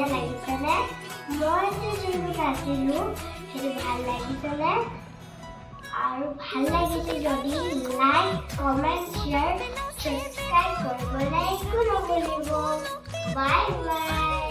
ধুনীয়া লাগিছেনে? মই যে যোনটো নাচিলোঁ সেইটো ভাল লাগিছেনে? আৰু ভাল লাগিছে যদি লাইক কমেণ্ট শ্বেয়াৰ ছাবস্ক্ৰাইব কৰিবলৈ একো নকৰিব। Bye bye.